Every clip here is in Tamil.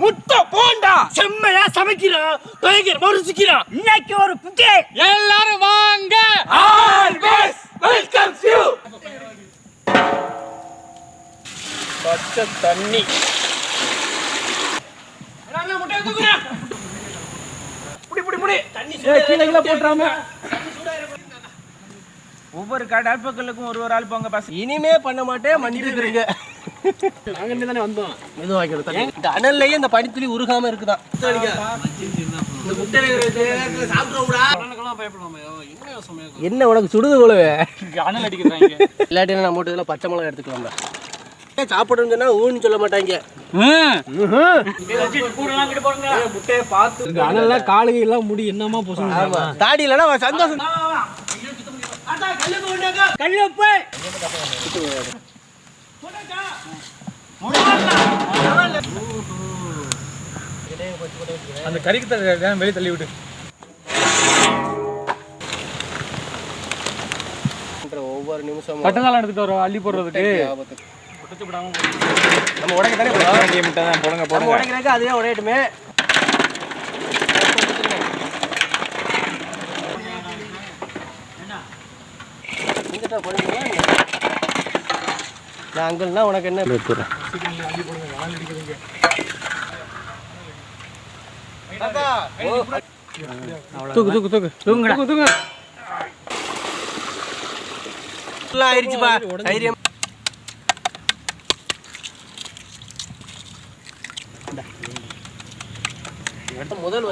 முட்டை போண்டா செம்மையா சமைக்கிறான், பயங்கரமா ருசிக்கிறான். இன்னைக்கு ஒரு புட்டே எல்லாரும் வாங்க. Always welcome you. பச்சை தண்ணி முட்டை தூக்குறா. புடி புடி புடி தண்ணி கீழே போட்றாம. ஒவ்வொரு அடுப்புகளுக்கும் ஒரு ஆள் போங்க பாஸ். இனிமே பண்ண மாட்டேன், மன்னிச்சுக்கிறீங்க. நாங்க இங்க தானே வந்தோம். மெது வாங்கிடுறோம் தண்ணி. இந்த அனல்லையே இந்த பனித்துளி உருகாம இருக்குதான். இந்த முட்டை சாப்பிடுறோம்டா. அனலுக்கெல்லாம் பயப்படாம. என்ன உனக்கு சுடுது போலவே அனல் அடிக்கிறாங்க. இல்லாட்டி நான் மூட்டை பச்சை மிளகாய் எடுத்துக்கலாம்டா. சாப்பிடுன்னு சொன்னா ஊன்னு சொல்ல மாட்டாங்க. முட்டையை பார்த்து அனல்லாம் காலுக்கு எல்லாம் முடி என்னமா போசணும். தாடி இல்லைன்னா சந்தோஷம். அந்த கறிக்கு வெளியே தள்ளி விட்டு ஒவ்வொரு நிமிஷம் கட்டதால எடுத்துட்டு வரோம் அள்ளி போடுறதுக்கு. நம்ம உடைக்க தானே போடுங்க போடுங்க. உடைக்கிறதுக்கு அதுவே உடையட்டுமே. நான் அங்கல்னா உனக்கு என்ன தூக்கு தூக்கு தூக்கு தூங்குடா தூங்க. ஆயிடுச்சுப்பா தைரியம். முதல்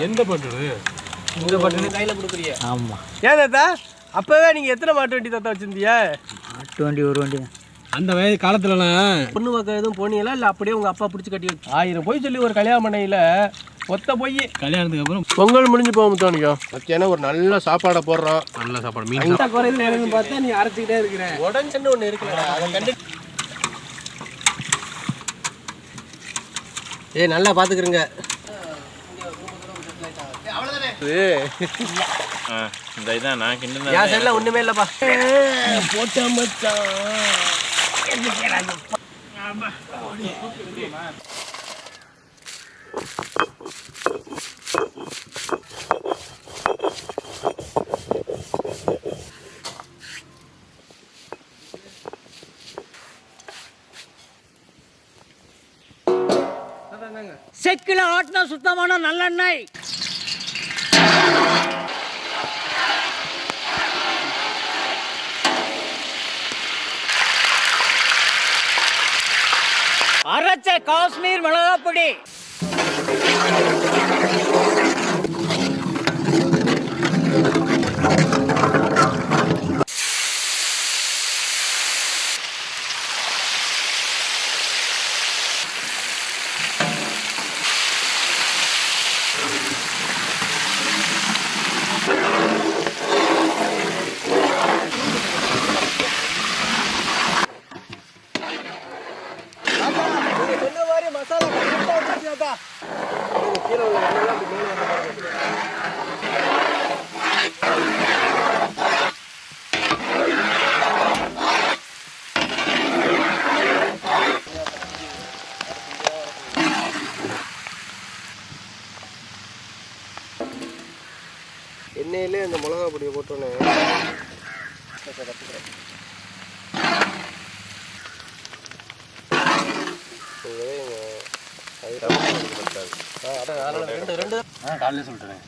எந்த பட்டு இந்த பட்டு கையில கொடுக்குறிய? ஆமா. ஏன் தாத்தா அப்பவே நீங்க எத்தனை மாட்டு வண்டி தாத்தா வச்சிருந்தீங்க? மாட்டு வண்டி ஒரு வண்டி. அந்த வயது காலத்துலலாம் பொண்ணு பார்க்க எதுவும் போனீங்களா இல்லை அப்படியே உங்க அப்பா பிடிச்சி கட்டி வச்சு 1000 போய் சொல்லி ஒரு கல்யாணம் பண்ணையில ஒத்த போய் கல்யாணத்துக்கு அப்புறம் பொங்கல் முடிஞ்சு போக முத்தானிக்கோ மத்தியானம் ஒரு நல்ல சாப்பாடை போடுறோம். நல்ல சாப்பாடு மீன் குறையுது நேரம் பார்த்தா நீ அரைச்சிக்கிட்டே இருக்கிற உடஞ்சுன்னு ஒன்று இருக்குல்ல அதை கண்டு நல்லா பார்த்துக்கிறங்க. இந்த இதான் நான் கிண்டன யா செல்ல ஒண்ணுமே இல்லப்பா போட்டா மச்சான். செக்கில ஆட்டின சுத்தமான நல்லெண்ணெய். அரைச்ச காஷ்மீர் மிளகாய் பொடி. எண்ணெயிலே இந்த மிளகா பொடியை போட்டோன்னே காலையில் சொல்லிட்டேன்.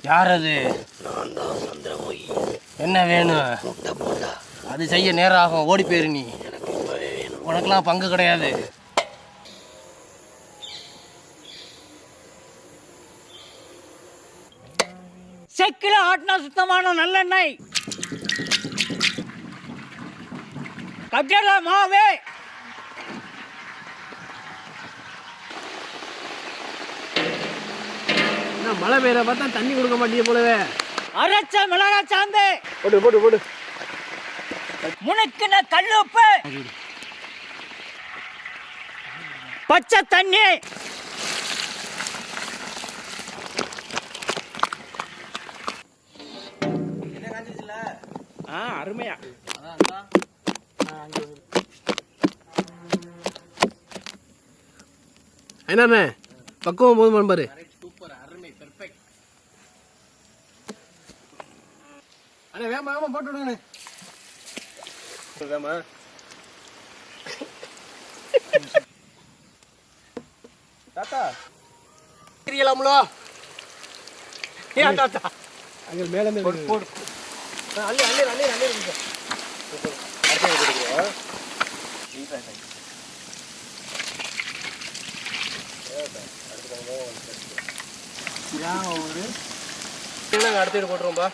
யார் அது? என்ன வேணும்? அது செய்ய நேரம் ஆகும். ஓடி போயிரு நீ. உனக்கெல்லாம் பங்கு கிடையாது. செக்கில ஆட்டின சுத்தமான நல்லெண்ணெய். கட்டளை மாவே. மழை பெய்யற பார்த்தா தண்ணி கொடுக்க மாட்டீங்க போலவே. அரைச்ச மிளகாய் சாந்து. போடு போடு போடு. முனுக்குன கல்லுப்பு. பச்சை தண்ணி. அருமையா என்ன பக்குவம் போதும் பாரு. சூப்பர், அருமை, பெர்ஃபெக்ட். அண்ணே வேமா வேமா போட்டு விடுங்க. வேமா தாத்தா கிரியலாம்லோ. ஏன் தாத்தா அங்க மேல மேல போடு போடு. அள்ளி அள்ளி அள்ளி அள்ளி இருக்கு. அடுத்து எடுத்துக்கோ. அடுத்து போட்டுருவோம்பா.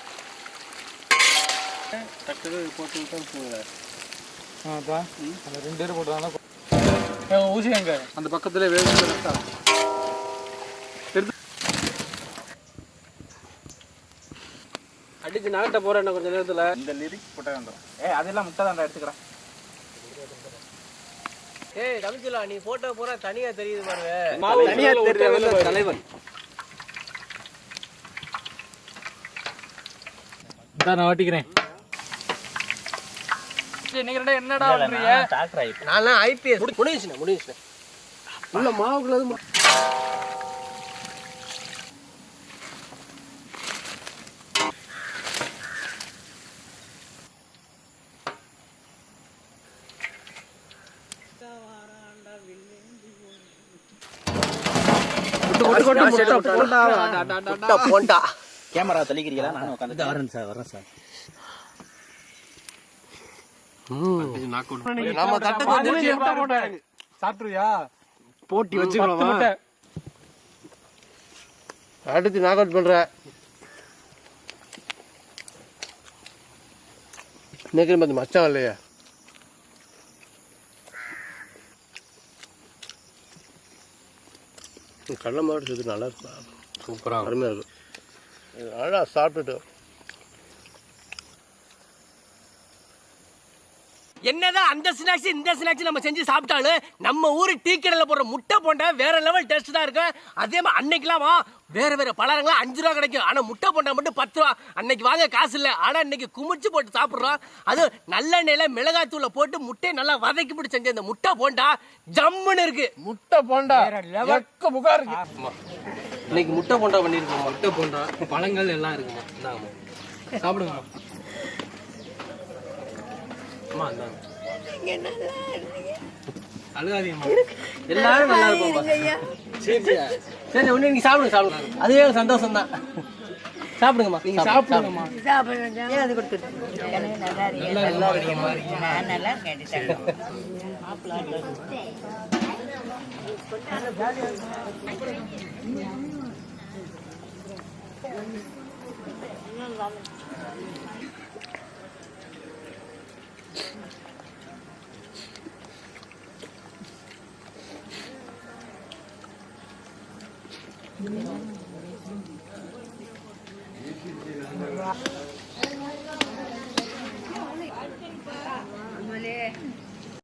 டக்குனு போட்டு விட்டா போகுங்க. அந்த 2 பேர் போட்டுறாங்க. ஊசி எங்க அந்த பக்கத்துல வேக அடிச்சு நகட்ட போறேன் கொஞ்ச நேரத்துல. இந்த லிரிக்ஸ் போட்டா வந்துடும். அதெல்லாம் முட்டை தான் எடுத்துக்கிறேன். ஏய் தமிழ்ச்சலா, நீ போட்டோ போற தனியா தெரியுது பாருங்க. தனியா தெரியுது தலைவன். நான் ஓட்டிக்கிறேன். நீங்க என்னடா பண்றீங்க? நான் ஐபிஎஸ் முடிஞ்சுச்சு. உள்ள மாவுக்குள்ள கேமரா தள்ளிக்கிறீங்களா? நானும் உட்காந்து வரேன் சார். சாப்பிட்டுருவியா? போட்டி வச்சுக்கலாம். அடுத்து நாக் அவுட் பண்ற இன்னைக்கு பார்த்து மச்சான் இல்லையா? கடலை மாடு சேர்த்து நல்லா இருக்கா? சூப்பராக அருமையாக இருக்கும். நல்லா சாப்பிட்டுட்டு என்னதான் அந்த ஸ்நாக்ஸ் இந்த ஸ்நாக்ஸ் நம்ம செஞ்சு சாப்பிட்டாலும் நம்ம ஊரு டீ கடையில போடுற முட்டை போண்டா வேற லெவல் டேஸ்ட் தான் இருக்கும். அதே மாதிரி அன்னைக்கெல்லாம் வேற வேற பலகாரங்களா 5 ரூபா கிடைக்கும். ஆனா முட்டை போண்டா மட்டும் 10 ரூபா. அன்னைக்கு வாங்க காசு இல்லை. ஆனா இன்னைக்கு குமிச்சு போட்டு சாப்பிடுறோம். அது நல்லெண்ணெயில மிளகாத்தூளை போட்டு முட்டையை நல்லா வதக்கி போட்டு செஞ்ச இந்த முட்டை போண்டா ஜம்முன்னு இருக்கு. முட்டை போண்டா புகா இருக்கு. இன்னைக்கு முட்டை போண்டா பண்ணிருக்கோம். முட்டை போண்டா பழங்கள் எல்லாம் இருக்குமா? சாப்பிடுங்க. எல்லாரும் நல்லா இருக்கும். சரி ஒண்ணு நீங்க சாப்பிடுங்க. அதுவே சந்தோஷம் தான். சாப்பிடுங்கம்மா. நீங்க சாப்பிடுங்கம்மா.